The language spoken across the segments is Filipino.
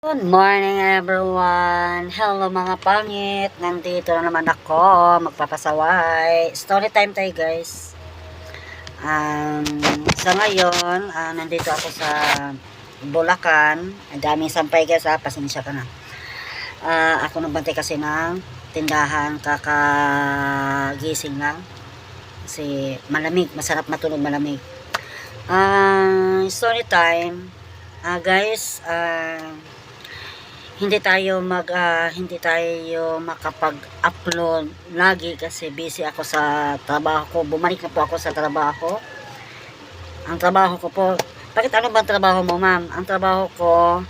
Good morning everyone! Hello mga pangit! Nandito na naman ako, magpapasaway. Story time tayo guys. Sa ngayon, nandito ako sa Bulacan. Ang daming sampay guys pasensya ka na. Ako nagbantay kasi ng tindahan, kakagising lang. Kasi malamig, masarap matulog malamig. Story time. Guys, hindi tayo makapag-upload lagi kasi busy ako sa trabaho ko. Bumalik na po ako sa trabaho. Ang trabaho ko po, bakit ano ba ang trabaho mo, ma'am? Ang trabaho ko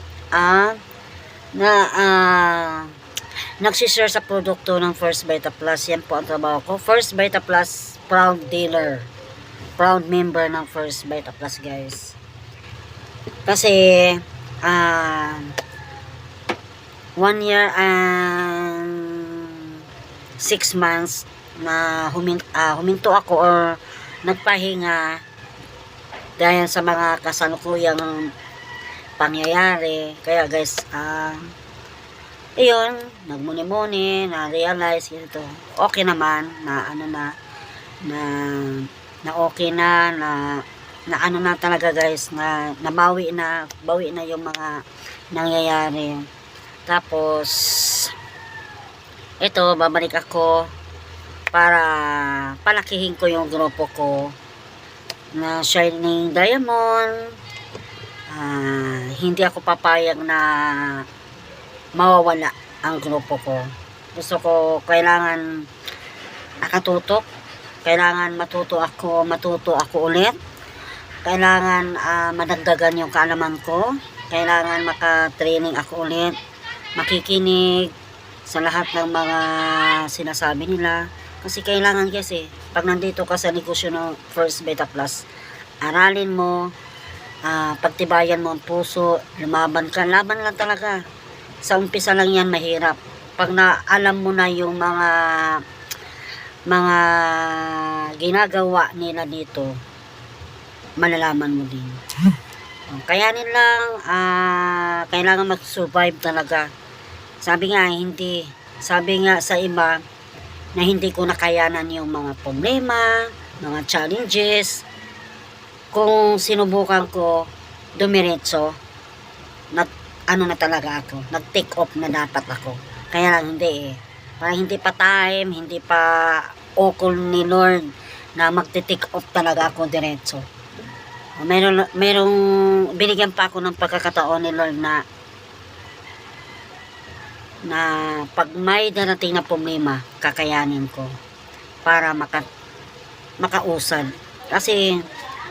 nagsishare sa produkto ng First Vita Plus. Yan po ang trabaho ko. First Vita Plus proud dealer, proud member ng First Vita Plus guys. Kasi 1 year and 6 months na huminto ako or nagpahinga dahil sa mga kasalukuyang pangyayari. Kaya guys, ayun, nagmuni-muni, na-realize ito. Okay naman na na okay na talaga guys, na bawi na yung mga nangyayari. Tapos ito, babalik ako para palakihin ko yung grupo ko na Shining Diamond. Hindi ako papayag na mawawala ang grupo ko. Gusto ko, kailangan nakatutok, kailangan matuto ako ulit, kailangan madagdagan yung kaalaman ko, kailangan maka-training ako ulit, makikinig sa lahat ng mga sinasabi nila. Kasi kailangan kasi, pag nandito ka sa negosyo ng First Vita Plus, aralin mo, pagtibayan mo ang puso, lumaban ka, laban lang talaga. Sa umpisa lang yan mahirap. Pag naalam mo na yung mga ginagawa nila dito, malalaman mo din. Kaya nilang kailangan mag-survive talaga. Sabi nga sa iba na hindi ko nakayanan yung mga problema, mga challenges. Kung sinubukan ko dumiretso, na talaga ako, nag-take off na dapat ako. Kaya lang hindi parang hindi pa time, hindi pa okol ni Lord na magte-take off talaga ako diretso. Merong binigyan pa ako ng pagkakataon ni Lord na pag may darating na problema, kakayanin ko para makausad. Kasi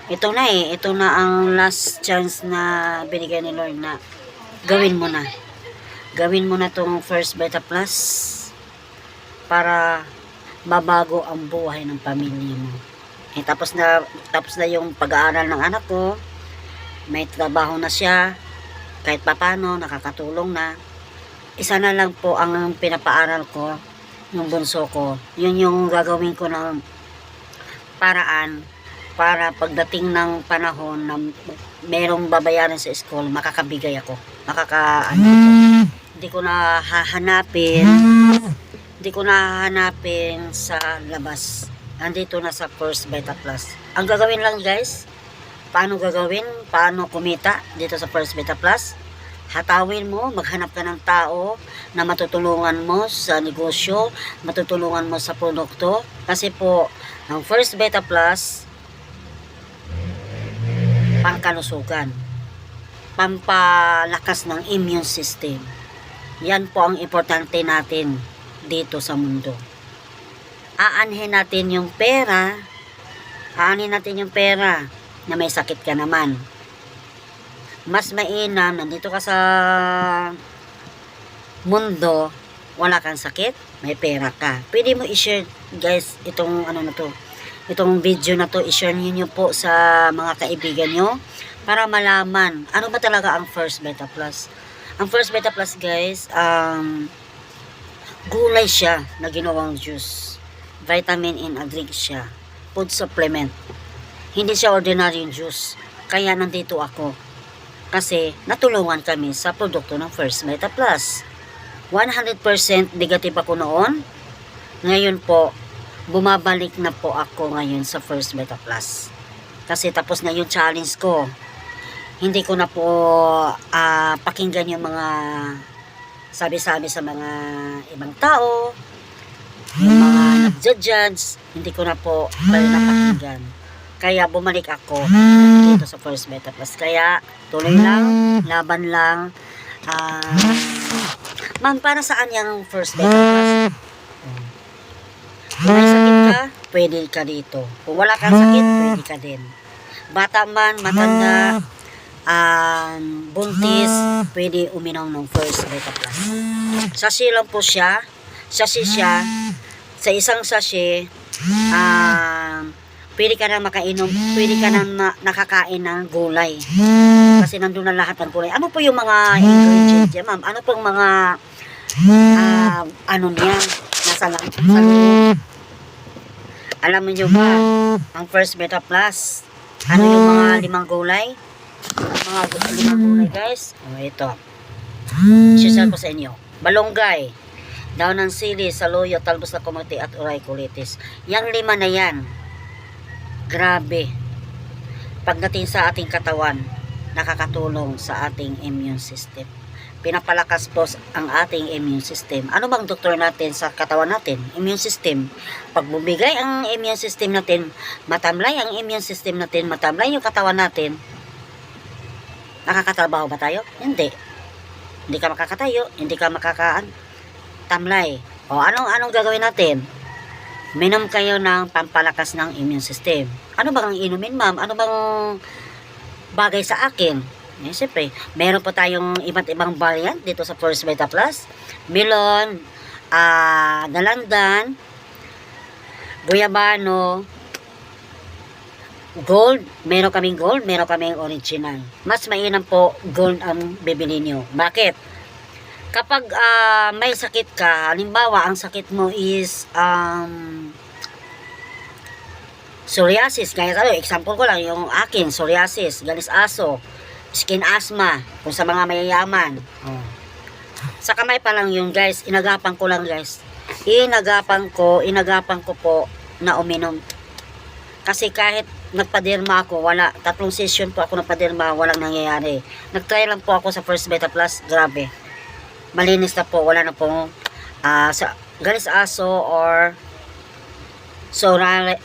ito na ang last chance na binigyan ni Lord na gawin mo na tong First Vita Plus para mabago ang buhay ng pamilya mo. Tapos na yung pag-aaral ng anak ko, may trabaho na siya, kahit papano nakakatulong na. Isa na lang po ang pinapaaral ko, yung bunso ko. Yun yung gagawin ko ng paraan para pagdating ng panahon na merong babayaran sa school, makakabigay ako. Hindi ko na hahanapin sa labas. Andito na sa First Vita Plus. Ang gagawin lang guys, paano kumita dito sa First Vita Plus? Hatawin mo, maghanap ka ng tao na matutulungan mo sa negosyo, matutulungan mo sa produkto. Kasi po, ang First Vita Plus, pangkalusugan, pampalakas ng immune system. Yan po ang importante natin dito sa mundo. Aanhin natin yung pera na may sakit ka naman. Mas mainam, nandito ka sa mundo, wala kang sakit, may pera ka. Pwede mo i-share guys itong itong video na to, i-share niyo po sa mga kaibigan nyo para malaman ano ba talaga ang First Vita Plus. Ang First Vita Plus guys, gulay siya na ginawang juice, vitamin and a drink siya, food supplement. Hindi siya ordinary juice. Kaya nandito ako Kasi natulungan kami sa produkto ng First Beta Plus. 100% negative ako noon. Ngayon po, bumabalik na po ako ngayon sa First Beta Plus. Kasi tapos na yung challenge ko. Hindi ko na po pakinggan yung mga sabi-sabi sa mga ibang tao, yung mga nagja-judge, hindi ko na po napakinggan. Kaya bumalik ako dito sa First Beta Plus. Kaya tuloy lang, laban lang. Ma'am, para saan yung First Beta Plus? Kung may sakit ka, pwede ka dito. Kung wala kang sakit, pwede ka din. Bata man, matanda, buntis, pwede uminom ng First Beta Plus. Sachet lang po siya. Sachet siya. Sa isang sachet, pwede ka na makainom, pwede ka na nakakain ng gulay. Kasi nandun na lahat ng gulay. Ano po yung mga ingredients yan, ma'am? Ano pong mga ano niya? Nasa loob? Alam niyo ba, ang First Beta Plus, ano yung mga 5 gulay? Mga 5 gulay, guys. Ito. Share ko sa inyo. Balonggay, daon ng sili, saluyo, talbos na kamote at uricolitis. Yang 5 na yan, grabe. Pagdating sa ating katawan, nakakatulong sa ating immune system. Pinapalakas po ang ating immune system. Ano bang doktor natin sa katawan natin? Immune system. Pag bumigay ang immune system natin, matamlay ang immune system natin, matamlay yung katawan natin, nakakatrabaho ba tayo? Hindi. Hindi ka makakatayo, hindi ka tamlay. O anong gagawin natin? Minom kayo ng pampalakas ng immune system. Ano bang inumin, ma'am? Ano bang bagay sa akin? Siyempre, meron po tayong iba't ibang variant dito sa First Beta Plus. Melon, dalandan, guyabano, gold. Meron kaming gold, meron kaming original. Mas mainam po gold ang bibili nyo. Bakit? Kapag may sakit ka, halimbawa ang sakit mo is psoriasis, kaya example ko lang yung akin, psoriasis, galis aso, skin asthma, kung sa mga mayayaman. Sa kamay pa lang yun, guys. Inagapan ko lang, guys. Inagapan ko po na uminom. Kasi kahit nagpaderma ako, 3 session po ako nagpaderma, walang nangyayari. Nagtry lang po ako sa First Beta Plus, grabe. Malinis na po, wala na pong sa galis aso or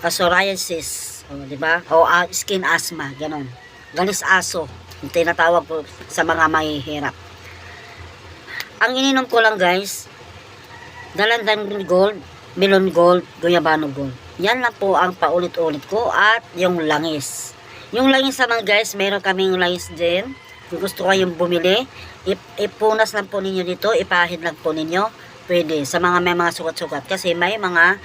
psoriasis, diba? O skin asthma, ganon. Galis aso, yung tinatawag po sa mga mahihirap. Ang ininom ko lang, guys, dalandan gold, melon gold, guyabano gold. Yan lang po ang paulit-ulit ko, at yung langis. Yung langis naman, guys, meron kaming langis din. Kung gusto kayong bumili, ipunas lang po ninyo dito, ipahid lang po ninyo. Pwede, sa mga may mga sukat-sukat. Kasi may mga,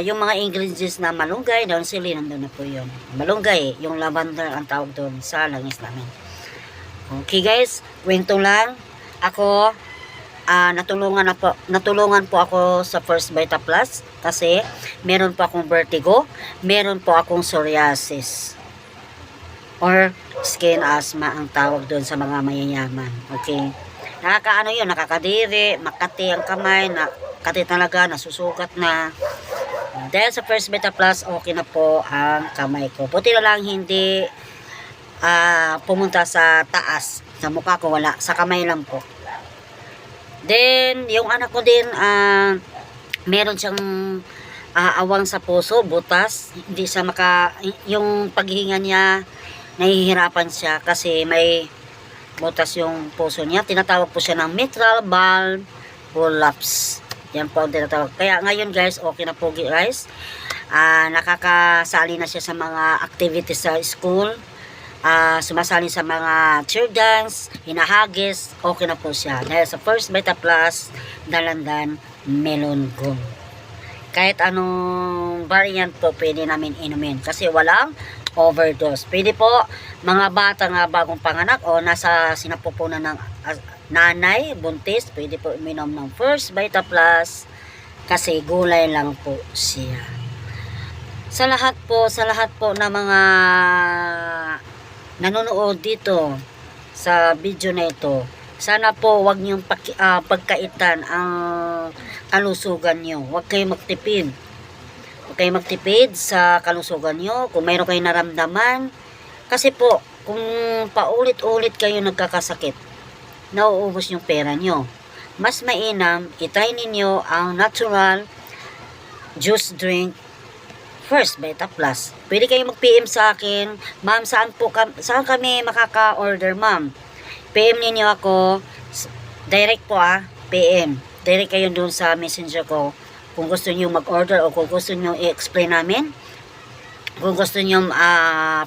yung mga ingredients na malunggay, daon sili, nandun na po yun. Malunggay, yung lavender ang tawag doon sa langis namin. Okay, guys, kwento lang. Ako, natulungan po ako sa First Beta Plus kasi meron po akong vertigo, meron po akong psoriasis or skin asthma ang tawag doon sa mga mayayaman. Okay, nakakaano yun, nakakadiri, makati ang kamay, nakati talaga, nasusugat na. Dahil sa First Beta Plus, okay na po ang kamay ko. Puti na lang hindi pumunta sa taas, sa mukha ko wala, sa kamay lang po. Then, yung anak ko din, meron siyang awang sa puso, butas. Hindi siya yung paghihinga niya, nahihirapan siya kasi may butas yung puso niya. Tinatawag po siya ng mitral valve prolapse. Yan po ang tinatawag. Kaya ngayon, guys, okay na po, guys. Nakakasali na siya sa mga activities sa school. Sumasali sa mga cheer dance, hinahagis, okay na po siya. Dahil sa First Beta Plus, dalandan, melon gold. Kahit anong variant po, pwede namin inumin. Kasi walang overdose. Pwede po, mga bata nga bagong panganak o nasa sinapupunan ng nanay, buntis, pwede po uminom ng First Beta Plus. Kasi gulay lang po siya. Sa lahat po na mga nanonood dito, sa video na ito. Sana po wag niyong pagkaitan ang kalusugan niyo. Huwag kayong magtipid. Huwag kayong magtipid sa kalusugan niyo. Kung mayroon kayong naramdaman, kasi po, kung paulit-ulit kayo nagkakasakit, nauubos yung pera niyo. Mas mainam, itry ninyo ang natural juice drink First Beta Plus. Pwede kayong mag-PM sa akin, ma'am, saan kami makaka-order, ma'am? PM ninyo ako, direct po PM. Direct kayo doon sa messenger ko. Kung gusto niyo mag-order o kung gusto niyo i-explain namin, kung gusto niyo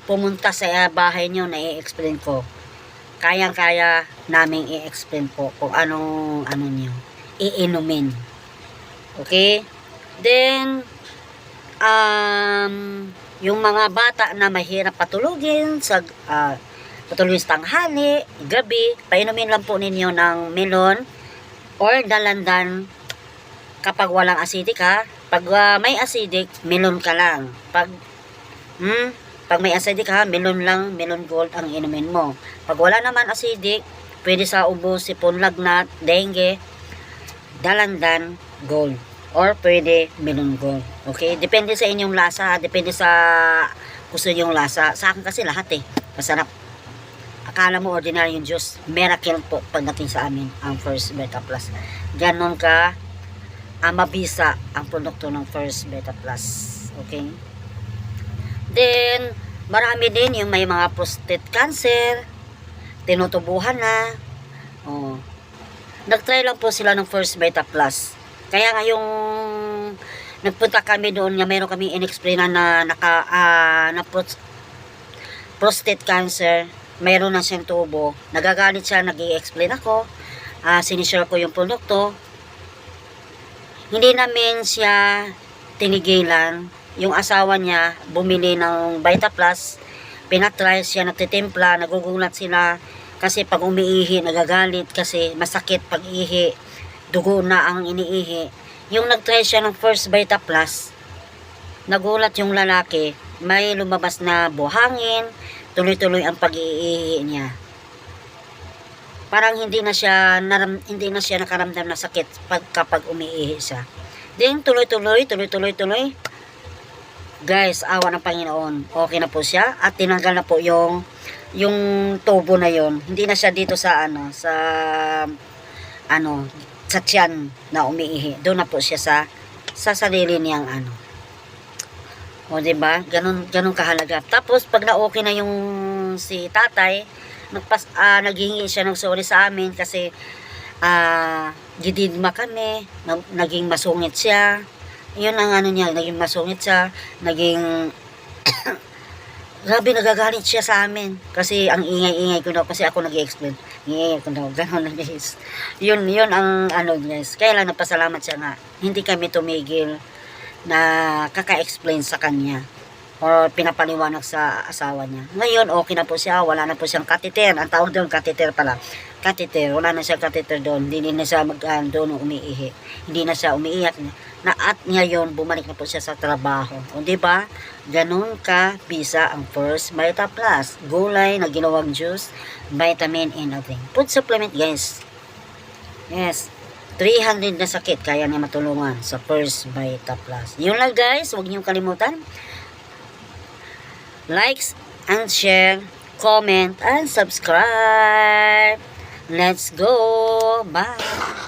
pumunta sa bahay niyo na i-explain ko, kayang-kaya namin i-explain po kung anong niyo iinumin. Okay? Then, yung mga bata na mahirap patulugin sa patulogin sa tanghali, gabi, painumin lang po ninyo ng melon or dalandan kapag walang acidic Pag may acidic, melon ka lang. Pag may acidic melon lang, melon gold ang inumin mo. Pag wala naman acidic, pwede sa ubo, sipon, lagnat, dengue, dalandan, gold. Or pwede melon gold. Okay? Depende sa inyong lasa. Depende sa gusto nyong lasa. Sa akin kasi lahat masarap. Akala mo ordinary yung juice. Miracle po pagdating sa amin ang First Beta Plus. Ganon ka mabisa ang produkto ng First Beta Plus. Okay? Then, marami din yung may mga prostate cancer, tinutubuhan na. Nagtry lang po sila ng First Beta Plus. Kaya nga yung nagpunta kami doon, nga mayroon kami in-explainan na prostate cancer, mayroon na siyang tubo. Nagagalit siya, nag-i-explain ako. Sinishare ko yung produkto. Hindi namin siya tinigilan. Yung asawa niya, bumili ng Vita Plus. Pinatry siya, nagtitimpla, nagugulat sila. Kasi pag umiihi, nagagalit kasi masakit pag ihi. Dugo na ang iniihi. Yung nagtry siya ng First Vita Plus, nagulat yung lalaki. May lumabas na buhangin, tuloy-tuloy ang pag-iihi niya. Parang hindi na siya nakaramdam na sakit kapag umiihi siya. Then tuloy-tuloy. Guys, awa ng Panginoon. Okay na po siya at tinanggal na po yung tubo na yon. Hindi na siya dito sa sa tiyan na umiihi. Doon na po siya sa sarili niyang O, diba? Ganun kahalaga. Tapos, pag na-okay na yung si tatay, naghingi siya ng sorry sa amin kasi gididma kami, naging masungit siya. Yun ang niya, naging masungit siya, naging grabe, nagagalit siya sa amin kasi ang ingay-ingay ko daw kasi ako nag-i-explain. Ingay ko daw, gano'n na guys. Yun ang guys. Kaya lang napasalamat siya nga. Hindi kami tumigil na kaka-explain sa kanya o pinapaliwanag sa asawa niya. Ngayon, okay na po siya. Wala na po siyang catheter. Ang tawag doon, catheter pala. Catheter. Wala na siya catheter doon. Hindi na siya doon umiihi. Hindi na siya umiiyak. At ngayon, bumalik na po siya sa trabaho. O, diba? Ganun ka bisa ang First Vita Plus. Gulay na ginawang juice, vitamin and everything. Food supplement, guys. Yes. 300 na sakit kaya niya matulungan sa First Vita Plus. Yun lang guys, huwag niyong kalimutan. Likes and share, comment and subscribe. Let's go. Bye.